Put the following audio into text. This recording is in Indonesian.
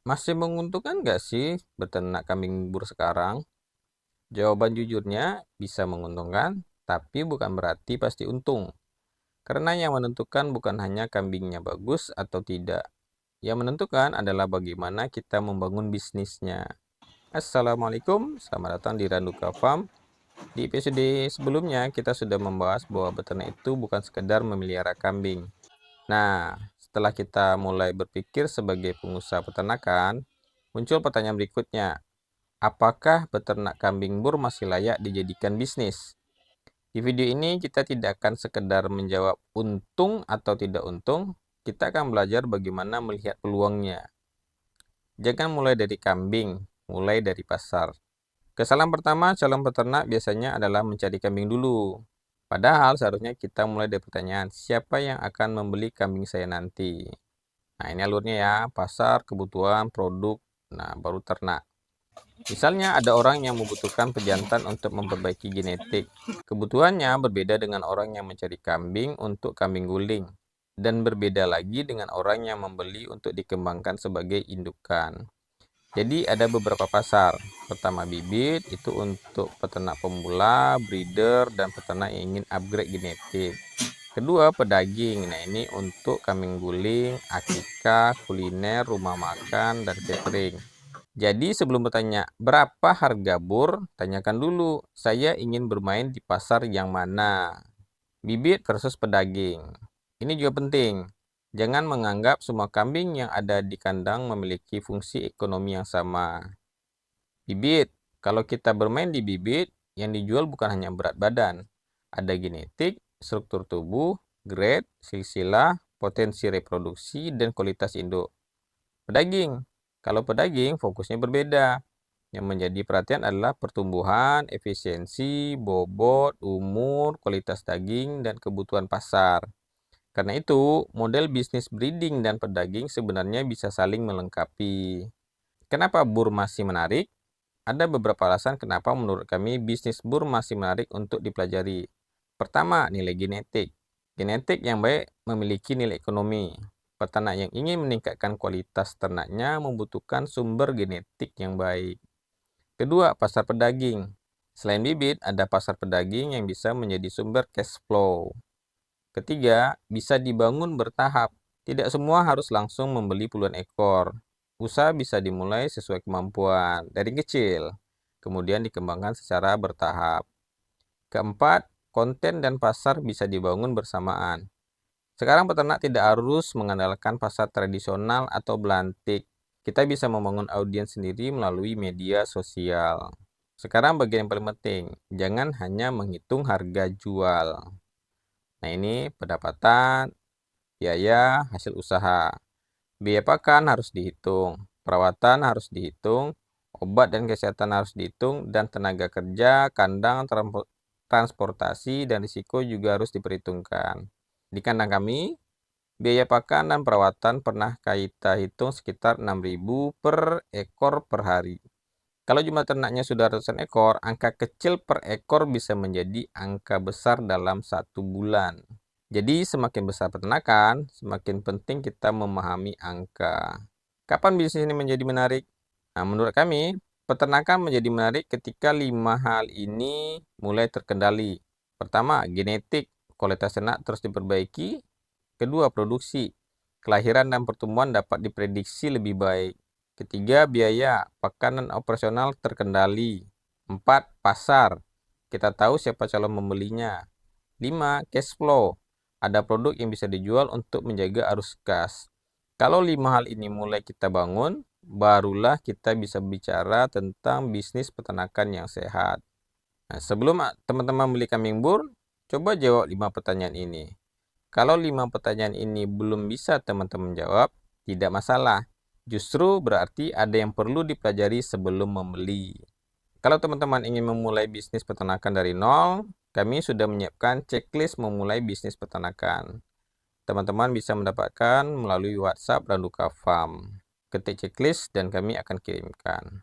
Masih menguntungkan nggak sih beternak kambing bur sekarang? Jawaban jujurnya bisa menguntungkan, tapi bukan berarti pasti untung. Karena yang menentukan bukan hanya kambingnya bagus atau tidak. Yang menentukan adalah bagaimana kita membangun bisnisnya. Assalamualaikum, selamat datang di Randuka Farm. Di episode sebelumnya kita sudah membahas bahwa beternak itu bukan sekedar memelihara kambing. Nah, setelah kita mulai berpikir sebagai pengusaha peternakan, muncul pertanyaan berikutnya. Apakah beternak kambing bur masih layak dijadikan bisnis? Di video ini kita tidak akan sekedar menjawab untung atau tidak untung, kita akan belajar bagaimana melihat peluangnya. Jangan mulai dari kambing, mulai dari pasar. Kesalahan pertama calon peternak biasanya adalah mencari kambing dulu. Padahal seharusnya kita mulai dari pertanyaan, siapa yang akan membeli kambing saya nanti? Nah, ini alurnya ya, pasar, kebutuhan, produk, nah baru ternak. Misalnya ada orang yang membutuhkan pejantan untuk memperbaiki genetik. Kebutuhannya berbeda dengan orang yang mencari kambing untuk kambing guling. Dan berbeda lagi dengan orang yang membeli untuk dikembangkan sebagai indukan. Jadi ada beberapa pasar. Pertama bibit, itu untuk peternak pemula, breeder, dan peternak yang ingin upgrade genetik. Kedua, pedaging. Nah, ini untuk kambing guling, akikah, kuliner, rumah makan, dan catering. Jadi sebelum bertanya, berapa harga bur? Tanyakan dulu, saya ingin bermain di pasar yang mana? Bibit versus pedaging. Ini juga penting. Jangan menganggap semua kambing yang ada di kandang memiliki fungsi ekonomi yang sama. Bibit, kalau kita bermain di bibit, yang dijual bukan hanya berat badan. Ada genetik, struktur tubuh, grade, silsilah, potensi reproduksi, dan kualitas induk. Pedaging, kalau pedaging fokusnya berbeda. Yang menjadi perhatian adalah pertumbuhan, efisiensi, bobot, umur, kualitas daging, dan kebutuhan pasar. Karena itu, model bisnis breeding dan pedaging sebenarnya bisa saling melengkapi. Kenapa bur masih menarik? Ada beberapa alasan kenapa menurut kami bisnis bur masih menarik untuk dipelajari. Pertama, nilai genetik. Genetik yang baik memiliki nilai ekonomi. Peternak yang ingin meningkatkan kualitas ternaknya membutuhkan sumber genetik yang baik. Kedua, pasar pedaging. Selain bibit, ada pasar pedaging yang bisa menjadi sumber cash flow. Ketiga, bisa dibangun bertahap. Tidak semua harus langsung membeli puluhan ekor. Usaha bisa dimulai sesuai kemampuan, dari kecil, kemudian dikembangkan secara bertahap. Keempat, konten dan pasar bisa dibangun bersamaan. Sekarang peternak tidak harus mengandalkan pasar tradisional atau belantik. Kita bisa membangun audiens sendiri melalui media sosial. Sekarang bagian yang paling penting, jangan hanya menghitung harga jual. Nah, ini pendapatan, biaya, hasil usaha. Biaya pakan harus dihitung, perawatan harus dihitung, obat dan kesehatan harus dihitung, dan tenaga kerja, kandang, transportasi, dan risiko juga harus diperhitungkan. Di kandang kami, biaya pakan dan perawatan pernah kita hitung sekitar 6.000 per ekor per hari. Kalau jumlah ternaknya sudah ratusan ekor, angka kecil per ekor bisa menjadi angka besar dalam 1 bulan. Jadi semakin besar peternakan, semakin penting kita memahami angka. Kapan bisnis ini menjadi menarik? Nah, menurut kami, peternakan menjadi menarik ketika 5 hal ini mulai terkendali. Pertama, genetik, kualitas ternak terus diperbaiki. Kedua, produksi. Kelahiran dan pertumbuhan dapat diprediksi lebih baik. Ketiga, biaya. Pakan dan operasional terkendali. 4, pasar. Kita tahu siapa calon membelinya. 5, cash flow. Ada produk yang bisa dijual untuk menjaga arus kas. Kalau 5 hal ini mulai kita bangun, barulah kita bisa bicara tentang bisnis peternakan yang sehat. Nah, sebelum teman-teman beli kambing bur, coba jawab 5 pertanyaan ini. Kalau 5 pertanyaan ini belum bisa teman-teman jawab, tidak masalah. Justru berarti ada yang perlu dipelajari sebelum membeli. Kalau teman-teman ingin memulai bisnis peternakan dari nol, kami sudah menyiapkan checklist memulai bisnis peternakan. Teman-teman bisa mendapatkan melalui WhatsApp Randuka Farm. Ketik checklist dan kami akan kirimkan.